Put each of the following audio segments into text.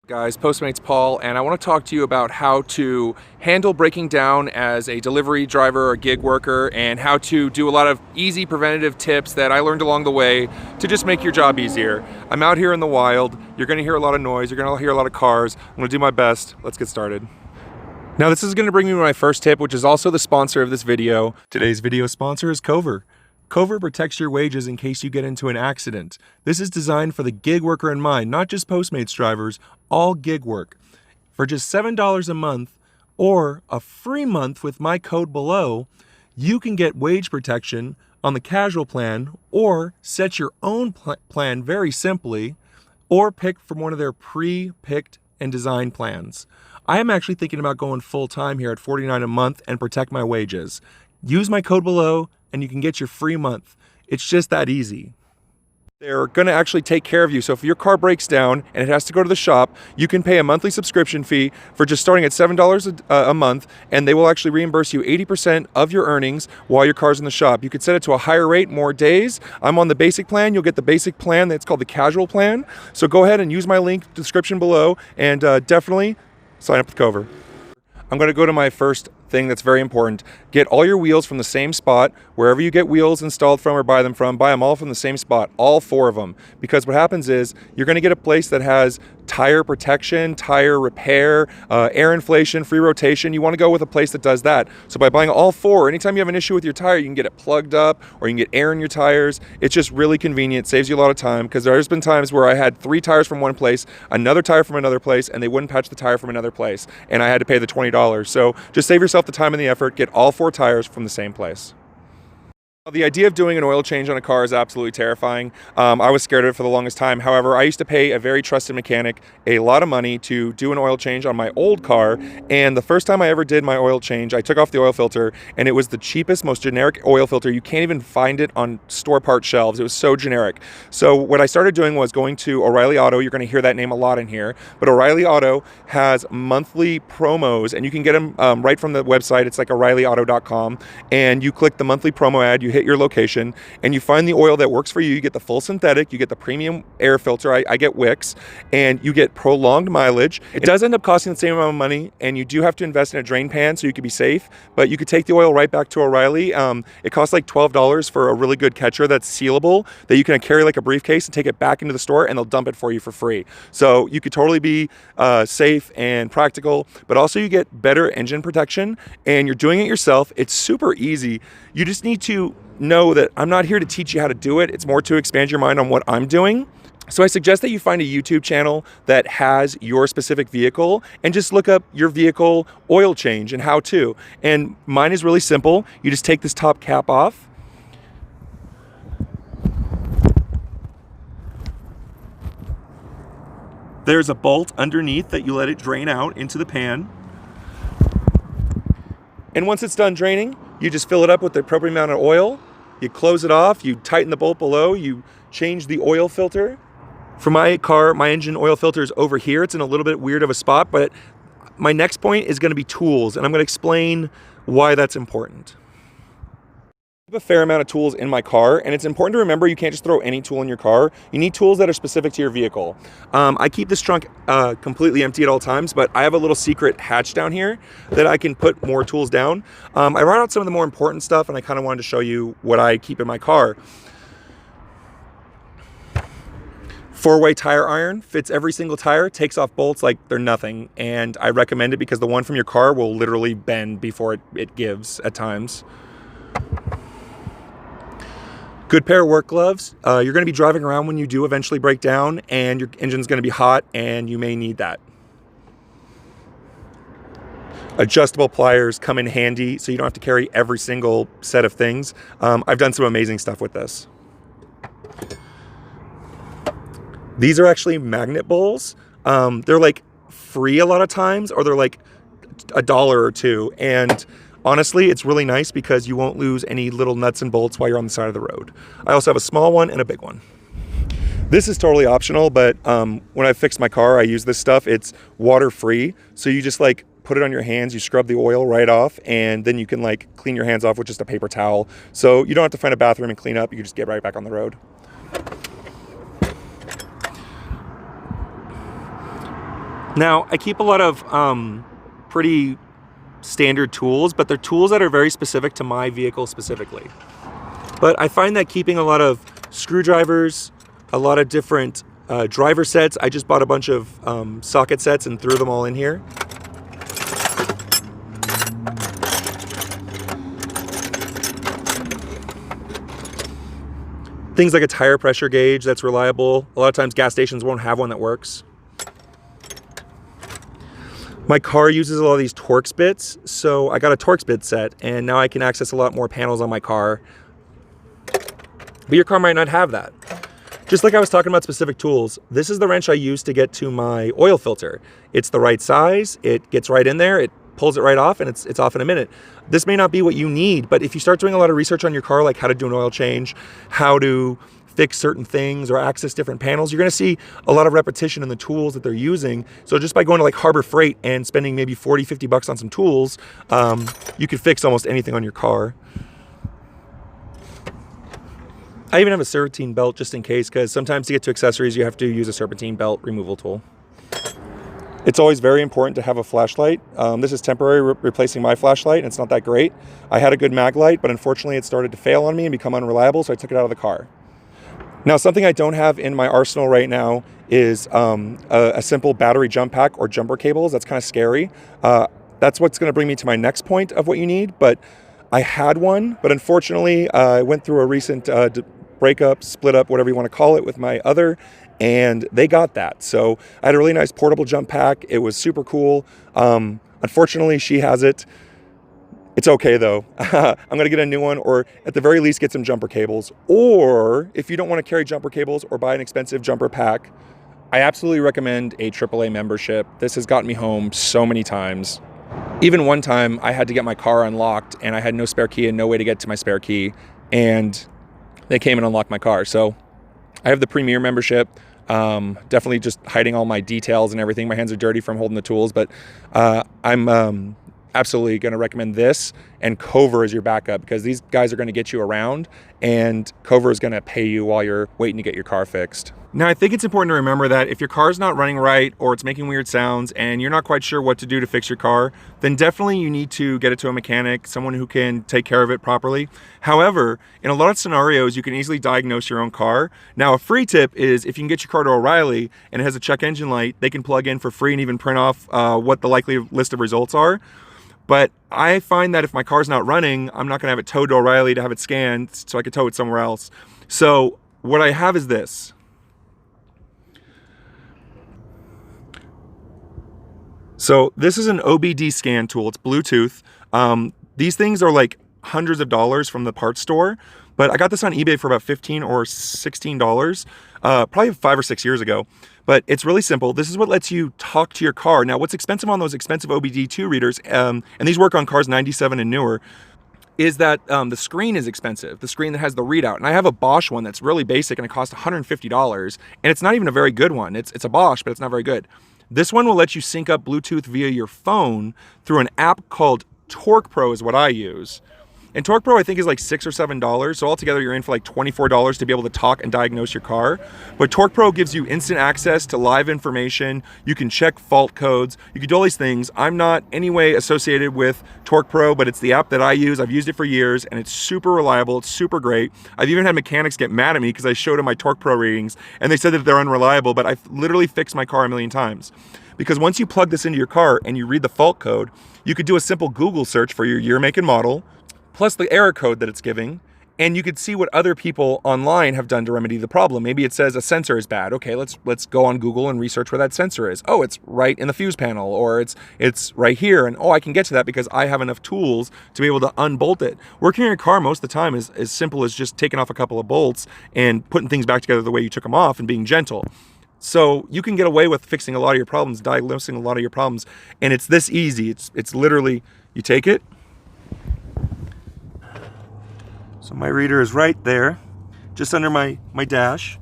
Guys, Postmates Paul, and I want to talk to you about how to handle breaking down as a delivery driver or gig worker, and how to do a lot of easy preventative tips that I learned along the way to just make your job easier. I'm out here in the wild. You're going to hear a lot of noise. You're going to hear a lot of cars. I'm going to do my best. Let's get started. Now, this is going to bring me to my first tip, which is also the sponsor of this video. Today's video sponsor is Cover. Cover protects your wages in case you get into an accident. This is designed for the gig worker in mind, not just Postmates drivers, all gig work. For just $7 a month or a free month with my code below, you can get wage protection on the casual plan or set your own plan very simply, or pick from one of their pre-picked and designed plans. I am actually thinking about going full-time here at $49 a month and protect my wages. Use my code below and you can get your free month. It's just that easy. They're gonna actually take care of you. So if your car breaks down and it has to go to the shop, you can pay a monthly subscription fee for just starting at $7 a month, and they will actually reimburse you 80% of your earnings while your car's in the shop. You could set it to a higher rate, more days. I'm on the basic plan. You'll get the basic plan that's called the casual plan. So go ahead and use my link description below and definitely sign up with Cover. I'm going to go to my first thing that's very important. Get all your wheels from the same spot. Wherever you get wheels installed from or buy them all from the same spot, all 4 of them. Because what happens is you're going to get a place that has tire protection, tire repair, air inflation, free rotation. You want to go with a place that does that. So by buying all 4, anytime you have an issue with your tire, you can get it plugged up or you can get air in your tires. It's just really convenient, saves you a lot of time, because there's been times where I had 3 tires from one place, another tire from another place, and they wouldn't patch the tire from another place, and I had to pay the $20. So just save yourself the time and the effort, get all 4 tires from the same place. The idea of doing an oil change on a car is absolutely terrifying. I was scared of it for the longest time. However, I used to pay a very trusted mechanic a lot of money to do an oil change on my old car. And the first time I ever did my oil change, I took off the oil filter, and it was the cheapest, most generic oil filter. You can't even find it on store part shelves. It was so generic. So what I started doing was going to O'Reilly Auto. You're going to hear that name a lot in here. But O'Reilly Auto has monthly promos, and you can get them right from the website. It's like O'ReillyAuto.com. And you click the monthly promo ad, you hit your location, and you find the oil that works for you. You get the full synthetic, you get the premium air filter, I get Wicks, and you get prolonged mileage. It does end up costing the same amount of money, and you do have to invest in a drain pan so you can be safe, but you could take the oil right back to O'Reilly. It costs like $12 for a really good catcher that's sealable, that you can carry like a briefcase and take it back into the store, and they'll dump it for you for free. So you could totally be safe and practical, but also you get better engine protection, and you're doing it yourself. It's super easy. You just need to know that I'm not here to teach you how to do it. It's more to expand your mind on what I'm doing. So I suggest that you find a YouTube channel that has your specific vehicle and just look up your vehicle oil change and how to. And mine is really simple. You just take this top cap off. There's a bolt underneath that you let it drain out into the pan. And once it's done draining, you just fill it up with the appropriate amount of oil. You close it off, you tighten the bolt below, you change the oil filter. For my car, my engine oil filter is over here. It's in a little bit weird of a spot, but my next point is going to be tools, and I'm going to explain why that's important. I have a fair amount of tools in my car, and it's important to remember you can't just throw any tool in your car. You need tools that are specific to your vehicle. I keep this trunk completely empty at all times, but I have a little secret hatch down here that I can put more tools down. I brought out some of the more important stuff, and I kind of wanted to show you what I keep in my car. 4-way tire iron, fits every single tire, takes off bolts like they're nothing, and I recommend it because the one from your car will literally bend before it gives at times. Good pair of work gloves. You're going to be driving around when you do eventually break down, and your engine's going to be hot, and you may need that. Adjustable pliers come in handy, so you don't have to carry every single set of things. I've done some amazing stuff with this. These are actually magnet bowls. They're like free a lot of times, or they're like $1 or $2, and honestly, it's really nice because you won't lose any little nuts and bolts while you're on the side of the road. I also have a small one and a big one. This is totally optional, but when I fix my car, I use this stuff. It's water-free, so you just like put it on your hands, you scrub the oil right off, and then you can like clean your hands off with just a paper towel. So you don't have to find a bathroom and clean up. You can just get right back on the road. Now, I keep a lot of pretty standard tools, but they're tools that are very specific to my vehicle specifically. But I find that keeping a lot of screwdrivers, a lot of different driver sets. I just bought a bunch of socket sets and threw them all in here. Things like a tire pressure gauge that's reliable. A lot of times gas stations won't have one that works. My car uses a lot of these Torx bits, so I got a Torx bit set, and now I can access a lot more panels on my car. But your car might not have that. Just like I was talking about specific tools, this is the wrench I use to get to my oil filter. It's the right size, it gets right in there, it pulls it right off, and it's off in a minute. This may not be what you need, but if you start doing a lot of research on your car, like how to do an oil change, how to fix certain things or access different panels, you're gonna see a lot of repetition in the tools that they're using. So just by going to like Harbor Freight and spending maybe 40, 50 bucks on some tools, you could fix almost anything on your car. I even have a serpentine belt just in case, because sometimes to get to accessories, you have to use a serpentine belt removal tool. It's always very important to have a flashlight. This is temporary replacing my flashlight, and it's not that great. I had a good mag light, but unfortunately it started to fail on me and become unreliable, so I took it out of the car. Now, something I don't have in my arsenal right now is a simple battery jump pack or jumper cables. That's kind of scary. That's what's going to bring me to my next point of what you need, but I had one, but unfortunately I went through a recent breakup, split up, whatever you want to call it, with my other, and they got that. So I had a really nice portable jump pack. It was super cool. Unfortunately, she has it. It's okay though. I'm gonna get a new one, or at the very least get some jumper cables. Or if you don't want to carry jumper cables or buy an expensive jumper pack, I absolutely recommend a AAA membership. This has gotten me home so many times. Even one time I had to get my car unlocked and I had no spare key and no way to get to my spare key, and they came and unlocked my car. So I have the Premier membership. Definitely just hiding all my details and everything. My hands are dirty from holding the tools, but I'm absolutely going to recommend this, and Cover as your backup, because these guys are going to get you around, and Cover is going to pay you while you're waiting to get your car fixed. Now, I think it's important to remember that if your car's not running right or it's making weird sounds and you're not quite sure what to do to fix your car, then definitely you need to get it to a mechanic, someone who can take care of it properly. However, in a lot of scenarios, you can easily diagnose your own car. Now, a free tip is if you can get your car to O'Reilly and it has a check engine light, they can plug in for free and even print off what the likely list of results are. But I find that if my car's not running, I'm not gonna have it towed to O'Reilly to have it scanned so I could tow it somewhere else. So what I have is this. So this is an OBD scan tool. It's Bluetooth. These things are like hundreds of dollars from the parts store, but I got this on eBay for about $15 or $16, probably 5 or 6 years ago. But it's really simple. This is what lets you talk to your car. Now, what's expensive on those expensive OBD2 readers, and these work on cars 97 and newer, is that the screen is expensive, the screen that has the readout. And I have a Bosch one that's really basic and it costs $150, and it's not even a very good one. It's a Bosch, but it's not very good. This one will let you sync up Bluetooth via your phone through an app called Torque Pro is what I use. And Torque Pro I think is like $6 or $7, so altogether you're in for like $24 to be able to talk and diagnose your car. But Torque Pro gives you instant access to live information. You can check fault codes. You can do all these things. I'm not anyway associated with Torque Pro, but it's the app that I use. I've used it for years, and it's super reliable. It's super great. I've even had mechanics get mad at me because I showed them my Torque Pro readings, and they said that they're unreliable, but I've literally fixed my car a million times. Because once you plug this into your car and you read the fault code, you could do a simple Google search for your year, make, and model, plus the error code that it's giving, and you could see what other people online have done to remedy the problem. Maybe it says a sensor is bad. Okay, let's go on Google and research where that sensor is. Oh, it's right in the fuse panel, or it's right here, and oh, I can get to that because I have enough tools to be able to unbolt it. Working on your car most of the time is as simple as just taking off a couple of bolts and putting things back together the way you took them off and being gentle. So you can get away with fixing a lot of your problems, diagnosing a lot of your problems, and it's this easy. It's literally, you take it. So my reader is right there, just under my dash,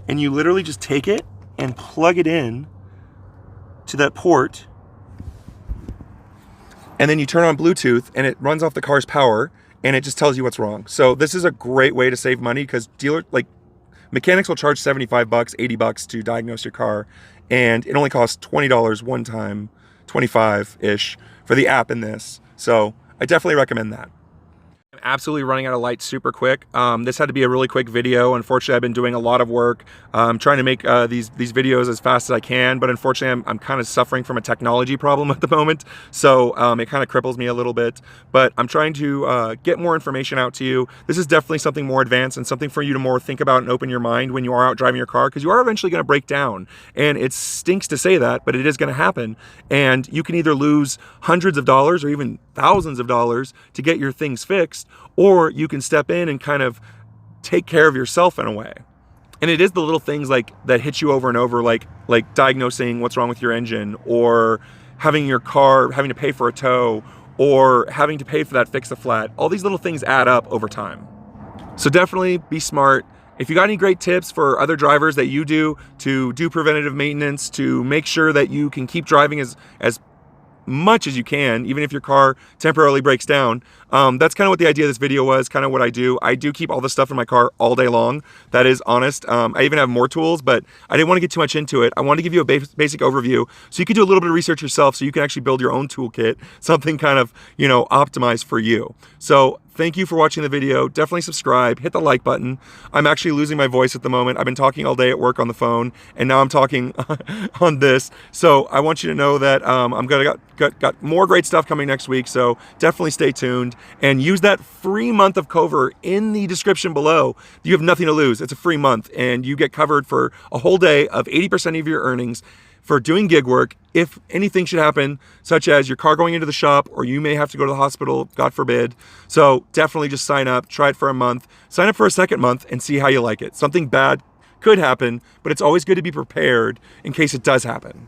and you literally just take it and plug it in to that port, and then you turn on Bluetooth and it runs off the car's power and it just tells you what's wrong. So this is a great way to save money, because Mechanics will charge 75 bucks, 80 bucks to diagnose your car, and it only costs $20 one time, 25-ish for the app in this. So I definitely recommend that. I'm absolutely running out of light super quick. This had to be a really quick video. Unfortunately, I've been doing a lot of work trying to make these videos as fast as I can, but unfortunately, I'm kind of suffering from a technology problem at the moment, so it kind of cripples me a little bit. But I'm trying to get more information out to you. This is definitely something more advanced and something for you to more think about and open your mind when you are out driving your car, because you are eventually going to break down. And it stinks to say that, but it is going to happen. And you can either lose hundreds of dollars or even thousands of dollars to get your things fixed, or you can step in and kind of take care of yourself in a way. And it is the little things like that hit you over and over, like diagnosing what's wrong with your engine, or having your car having to pay for a tow, or having to pay for that fix-a-flat. All these little things add up over time. So definitely be smart. If you got any great tips for other drivers that you do to do preventative maintenance, to make sure that you can keep driving as much as you can, even if your car temporarily breaks down. That's kind of what the idea of this video was, kind of what I do. I do keep all this stuff in my car all day long. That is honest. I even have more tools, but I didn't want to get too much into it. I wanted to give you a basic overview so you could do a little bit of research yourself, so you can actually build your own toolkit, something kind of, optimized for you. So thank you for watching the video. Definitely subscribe, hit the like button. I'm actually losing my voice at the moment. I've been talking all day at work on the phone, and now I'm talking on this. So I want you to know that I'm gonna got more great stuff coming next week. So definitely stay tuned and use that free month of Cover in the description below. You have nothing to lose. It's a free month, and you get covered for a whole day of 80% of your earnings for doing gig work if anything should happen, such as your car going into the shop, or you may have to go to the hospital, God forbid. So definitely just sign up, try it for a month, sign up for a second month, and see how you like it. Something bad could happen, but it's always good to be prepared in case it does happen.